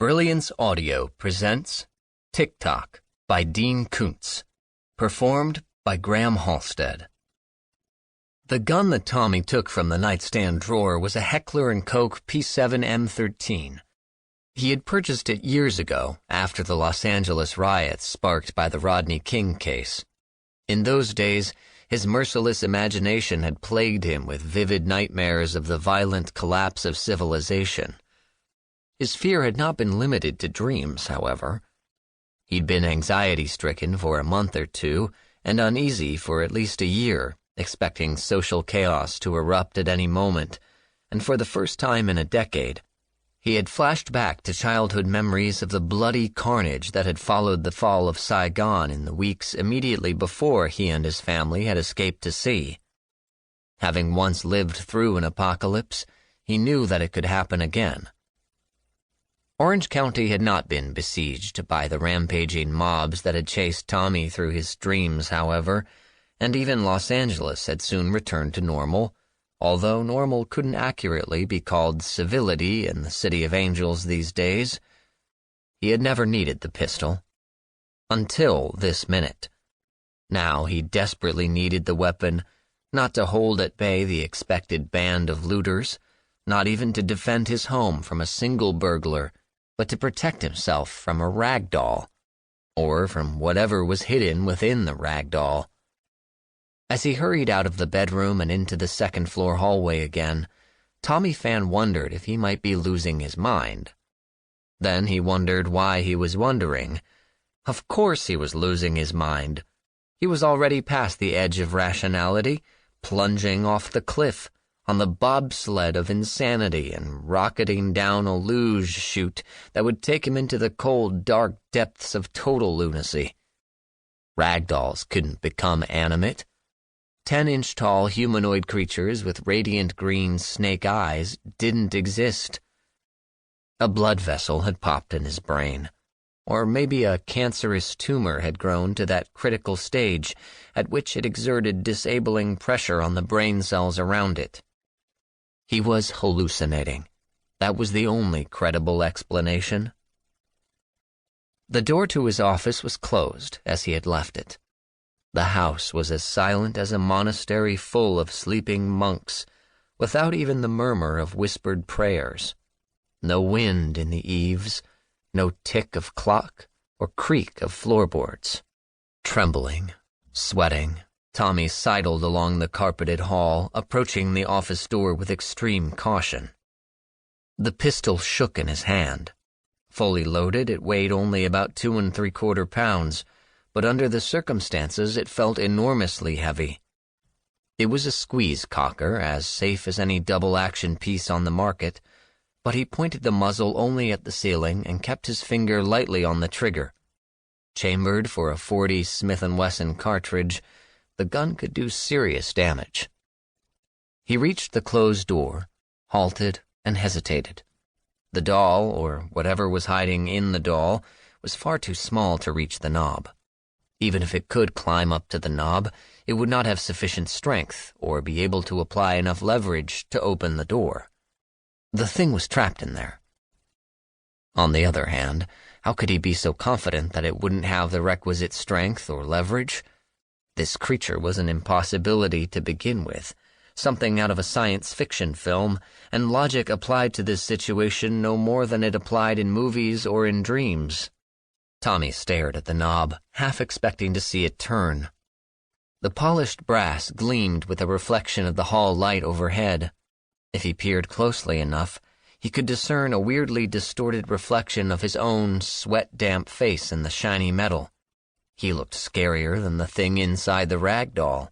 Brilliance Audio presents Ticktock by Dean Koontz, performed by Graham Halstead. The gun that Tommy took from the nightstand drawer was a Heckler & Koch P7 M13. He had purchased it years ago after the Los Angeles riots sparked by the Rodney King case. In those days, his merciless imagination had plagued him with vivid nightmares of the violent collapse of civilization. His fear had not been limited to dreams, however. He'd been anxiety-stricken for a month or two and uneasy for at least a year, expecting social chaos to erupt at any moment, and for the first time in a decade, he had flashed back to childhood memories of the bloody carnage that had followed the fall of Saigon in the weeks immediately before he and his family had escaped to sea. Having once lived through an apocalypse, he knew that it could happen again. Orange County had not been besieged by the rampaging mobs that had chased Tommy through his dreams, however, and even Los Angeles had soon returned to normal, although normal couldn't accurately be called civility in the City of Angels these days. He had never needed the pistol. Until this minute. Now he desperately needed the weapon, not to hold at bay the expected band of looters, not even to defend his home from a single burglar, but to protect himself from a rag doll, or from whatever was hidden within the rag doll. As he hurried out of the bedroom and into the second-floor hallway again, Tommy Phan wondered if he might be losing his mind. Then he wondered why he was wondering. Of course he was losing his mind. He was already past the edge of rationality, plunging off the cliff, on the bobsled of insanity and rocketing down a luge chute that would take him into the cold, dark depths of total lunacy. Ragdolls couldn't become animate. 10-inch-tall humanoid creatures with radiant green snake eyes didn't exist. A blood vessel had popped in his brain, or maybe a cancerous tumor had grown to that critical stage at which it exerted disabling pressure on the brain cells around it. He was hallucinating. That was the only credible explanation. The door to his office was closed as he had left it. The house was as silent as a monastery full of sleeping monks, without even the murmur of whispered prayers. No wind in the eaves, no tick of clock or creak of floorboards. Trembling, sweating, Tommy sidled along the carpeted hall, approaching the office door with extreme caution. The pistol shook in his hand. Fully loaded, it weighed only about 2 3/4 pounds, but under the circumstances it felt enormously heavy. It was a squeeze-cocker, as safe as any double-action piece on the market, but he pointed the muzzle only at the ceiling and kept his finger lightly on the trigger. Chambered for a .40 Smith & Wesson cartridge, the gun could do serious damage. He reached the closed door, halted, and hesitated. The doll, or whatever was hiding in the doll, was far too small to reach the knob. Even if it could climb up to the knob, it would not have sufficient strength or be able to apply enough leverage to open the door. The thing was trapped in there. On the other hand, how could he be so confident that it wouldn't have the requisite strength or leverage? This creature was an impossibility to begin with, something out of a science fiction film, and logic applied to this situation no more than it applied in movies or in dreams. Tommy stared at the knob, half expecting to see it turn. The polished brass gleamed with a reflection of the hall light overhead. If he peered closely enough, he could discern a weirdly distorted reflection of his own sweat-damp face in the shiny metal. He looked scarier than the thing inside the rag doll.